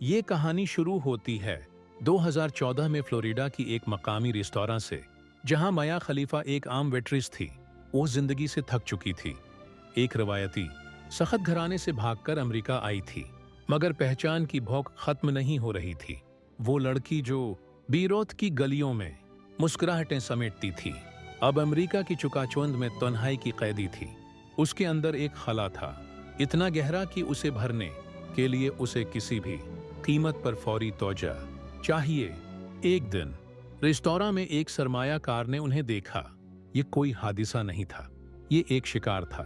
ये कहानी शुरू होती है 2014 में फ्लोरिडा की एक मकामी रेस्तोरां से, जहां माया खलीफा एक आम वेट्रेस थी। वो जिंदगी से थक चुकी थी। एक रवायती सख्त घराने से भागकर अमेरिका आई थी, मगर पहचान की भौक खत्म नहीं हो रही थी। वो लड़की जो बीरोत की गलियों में मुस्कुराहटें समेटती थी, अब अमेरिका की चुकाचौंध में तन्हाई की कैदी थी। उसके अंदर एक खला था, इतना गहरा कि उसे भरने के लिए उसे किसी भी कीमत पर फौरी तौजा चाहिए। एक दिन रेस्तोरां में एक सरमायाकार ने उन्हें देखा। ये कोई हादिसा नहीं था, ये एक शिकार था।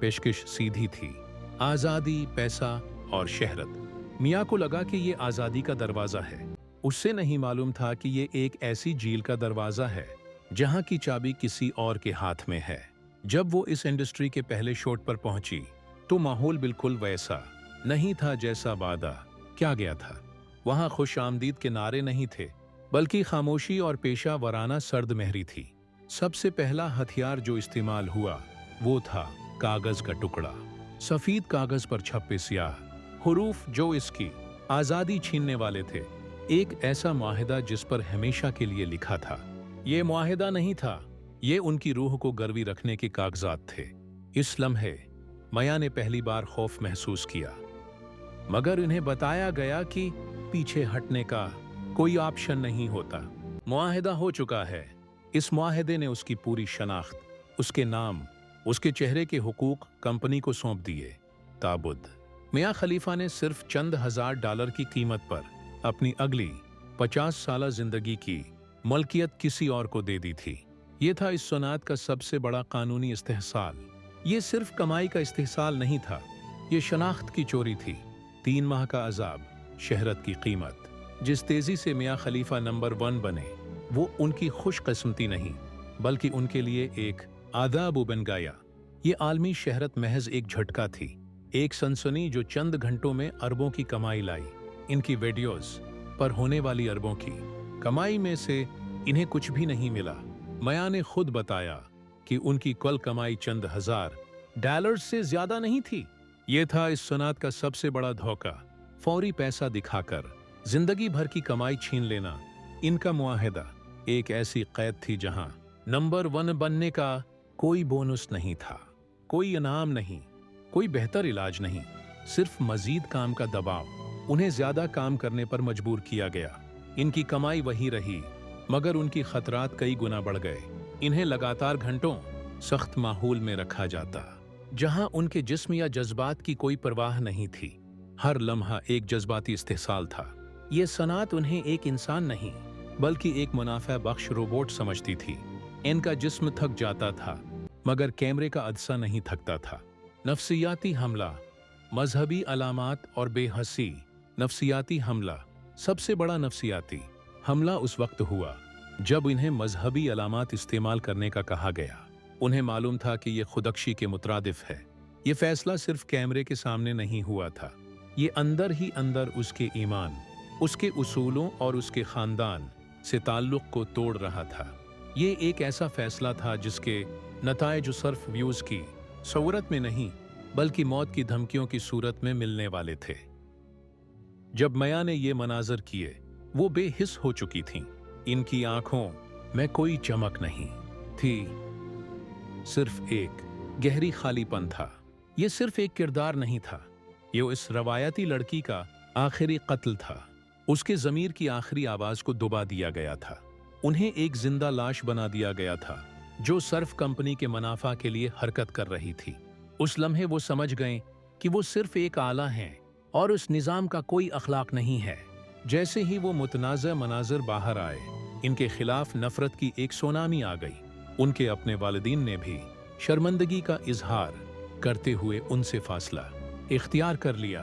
पेशकश सीधी थी, आजादी, पैसा और शहरत। मियां को लगा कि ये आजादी का दरवाजा है। उससे नहीं मालूम था कि ये एक ऐसी झील का दरवाजा है जहां की चाबी किसी और के हाथ में है। जब वो इस इंडस्ट्री के पहले शॉट पर पहुंची तो माहौल बिल्कुल वैसा नहीं था जैसा वादा क्या गया था। वहां खुश आमदीद के नारे नहीं थे, बल्कि खामोशी और पेशा वराना सर्द महरी थी। सबसे पहला हथियार जो इस्तेमाल हुआ वो था कागज का टुकड़ा। सफेद कागज पर छपे स्याह हुरूफ जो इसकी आजादी छीनने वाले थे। एक ऐसा मुआहिदा जिस पर हमेशा के लिए लिखा था। ये मुआहिदा नहीं था, ये उनकी रूह को गिरवी रखने के कागजात थे। इस लम्हे माया ने पहली बार खौफ महसूस किया, मगर उन्हें बताया गया कि पीछे हटने का कोई ऑप्शन नहीं होता। मुआहिदा हो चुका है। इस मुआहिदे ने उसकी पूरी शनाख्त, उसके नाम, उसके चेहरे के हुकूक कंपनी को सौंप दिए। ताबुद मियां खलीफा ने सिर्फ चंद $1000 की कीमत पर अपनी अगली 50 साला जिंदगी की मलकियत किसी और को दे दी थी। ये था इस सुनात का सबसे बड़ा कानूनी इस्तेहसाल। ये सिर्फ कमाई का इस्तेहसाल नहीं था, ये शनाख्त की चोरी थी। 3 माह का अजाब, शहरत की कीमत। जिस तेजी से मियां खलीफा नंबर 1 बने, वो उनकी खुशकिस्मती नहीं, बल्कि उनके लिए एक आदाब बन गया। ये आलमी शहरत महज एक झटका थी, एक सनसनी जो चंद घंटों में अरबों की कमाई लाई। इनकी वीडियोस पर होने वाली अरबों की कमाई में से इन्हें कुछ भी नहीं मिला। माया ने खुद बताया कि उनकी कुल कमाई चंद $1000 से ज्यादा नहीं थी। ये था इस सुनात का सबसे बड़ा धोखा, फौरी पैसा दिखाकर जिंदगी भर की कमाई छीन लेना। इनका मुआहिदा एक ऐसी कैद थी जहां नंबर 1 बनने का कोई बोनस नहीं था, कोई इनाम नहीं, कोई बेहतर इलाज नहीं, सिर्फ मजीद काम का दबाव। उन्हें ज्यादा काम करने पर मजबूर किया गया। इनकी कमाई वही रही, मगर उनकी खतरात कई गुना बढ़ गए। इन्हें लगातार घंटों सख्त माहौल में रखा जाता, जहां उनके जिस्म या जज्बात की कोई परवाह नहीं थी। हर लम्हा एक जज्बाती इस्तेहसाल था। ये सनात उन्हें एक इंसान नहीं, बल्कि एक मुनाफा बख्श रोबोट समझती थी। इनका जिस्म थक जाता था, मगर कैमरे का अदसा नहीं थकता था। नफ्सियाती हमला, मजहबी अलामात और बेहसी। नफ्सियाती हमला, सबसे बड़ा नफ्सियाती हमला उस वक्त हुआ जब इन्हें मजहबी अलामात इस्तेमाल करने का कहा गया। उन्हें मालूम था कि ये खुदकशी के मुतरादिफ है। ये फैसला सिर्फ कैमरे के सामने नहीं हुआ था, ये अंदर ही अंदर उसके ईमान, उसके उसूलों और उसके खानदान से ताल्लुक को तोड़ रहा था। ये एक ऐसा फैसला था जिसके नताइज सिर्फ व्यूज की सूरत में नहीं, बल्कि मौत की धमकियों की सूरत में मिलने वाले थे। जब माया ने ये मनाजर किए, वो बेहिस हो चुकी थीं। इनकी आंखों में कोई चमक नहीं थी, सिर्फ एक गहरी खालीपन था। ये सिर्फ एक किरदार नहीं था, ये इस रवायती लड़की का आखिरी कत्ल था। उसके ज़मीर की आखिरी आवाज को दबा दिया गया था। उन्हें एक जिंदा लाश बना दिया गया था जो सिर्फ कंपनी के मुनाफा के लिए हरकत कर रही थी। उस लम्हे वो समझ गए कि वो सिर्फ एक आला हैं और उस निज़ाम का कोई अखलाक नहीं है। जैसे ही वो मुतनाज़ा मनाज़र बाहर आए, इनके खिलाफ नफरत की एक सुनामी आ गई। उनके अपने वालिदीन ने भी शर्मिंदगी का इजहार करते हुए उनसे फासला इख्तियार कर लिया।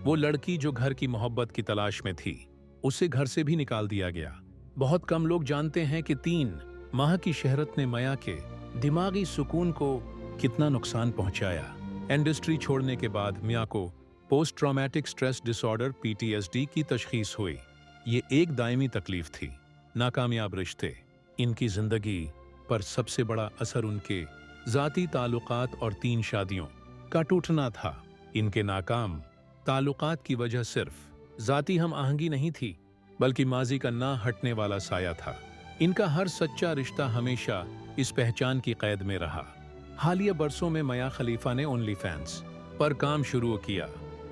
वो लड़की जो घर की मोहब्बत की तलाश में थी, उसे घर से भी निकाल दिया गया। बहुत कम लोग जानते हैं कि 3 माह की शहरत ने माया के दिमागी सुकून को कितना नुकसान पहुंचाया। इंडस्ट्री छोड़ने के बाद मियां को post traumatic stress disorder PTSD की तशखीस हुई। ये एक दायमी तकलीफ थी। नाकामयाब रिश्ते, इनकी जिंदगी पर सबसे बड़ा असर उनके ज़ाती ताल्लुकात और 3 शादियों का टूटना था। इनके नाकाम ताल्लुकात की वजह सिर्फ ज़ाती हम आहंगी नहीं थी, बल्कि माजी का ना हटने वाला साया था। इनका हर सच्चा रिश्ता हमेशा इस पहचान की कैद में रहा। हालिया बरसों में मियां खलीफा ने ओनली फैंस पर काम शुरू किया,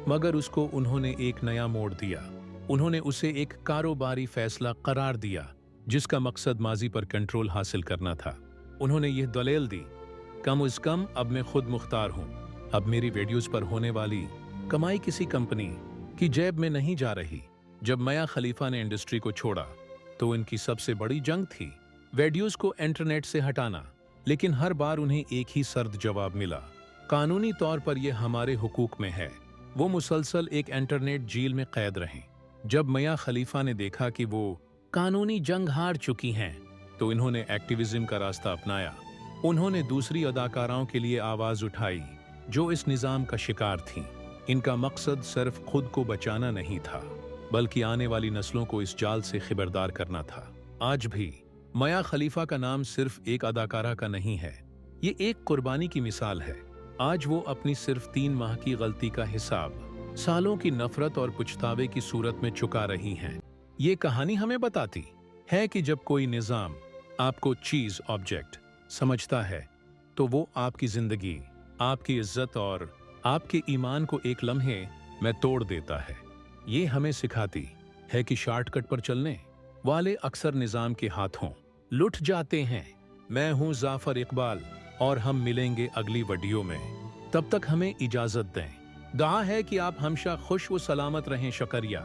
मगर उसको उन्होंने एक नया मोड़ दिया। उन्होंने उसे एक कारोबारी फैसला करार दिया, जिसका मकसद माजी पर कंट्रोल हासिल करना था। उन्होंने यह दलील दी, कम अज कम अब मैं खुद मुख्तार हूं। अब मेरी वीडियोस पर होने वाली कमाई किसी कंपनी की जेब में नहीं जा रही। जब मियां खलीफा ने इंडस्ट्री को छोड़ा तो इनकी सबसे बड़ी जंग थी वीडियोस को इंटरनेट से हटाना। लेकिन हर बार उन्हें एक ही सर्द जवाब मिला, कानूनी तौर पर यह हमारे हुकूक में है। वो मुसलसल एक इंटरनेट जेल में कैद रहे। जब मियां खलीफा ने देखा कि वो कानूनी जंग हार चुकी हैं, तो इन्होंने एक्टिविज्म का रास्ता अपनाया। उन्होंने दूसरी अदाकाराओं के लिए आवाज उठाई जो इस निजाम का शिकार थीं। इनका मकसद सिर्फ खुद को बचाना नहीं था, बल्कि आने वाली नस्लों को इस जाल से खबरदार करना था। आज भी मियां खलीफा का नाम सिर्फ एक अदाकारा का नहीं है, ये एक कुर्बानी की मिसाल है। आज वो अपनी सिर्फ 3 माह की गलती का हिसाब सालों की नफरत और पछतावे की सूरत में चुका रही हैं। ये कहानी हमें बताती है कि जब कोई निजाम आपको चीज ऑब्जेक्ट समझता है, तो वो आपकी जिंदगी, आपकी इज्जत और आपके ईमान को एक लम्हे में तोड़ देता है। ये हमें सिखाती है कि शॉर्टकट पर चलने वाले अक्सर निजाम के हाथों लुट जाते हैं। मैं हूं जाफर इकबाल और हम मिलेंगे अगली वीडियो में। तब तक हमें इजाजत दें। दुआ है कि आप हमेशा खुश व सलामत रहें। शुक्रिया।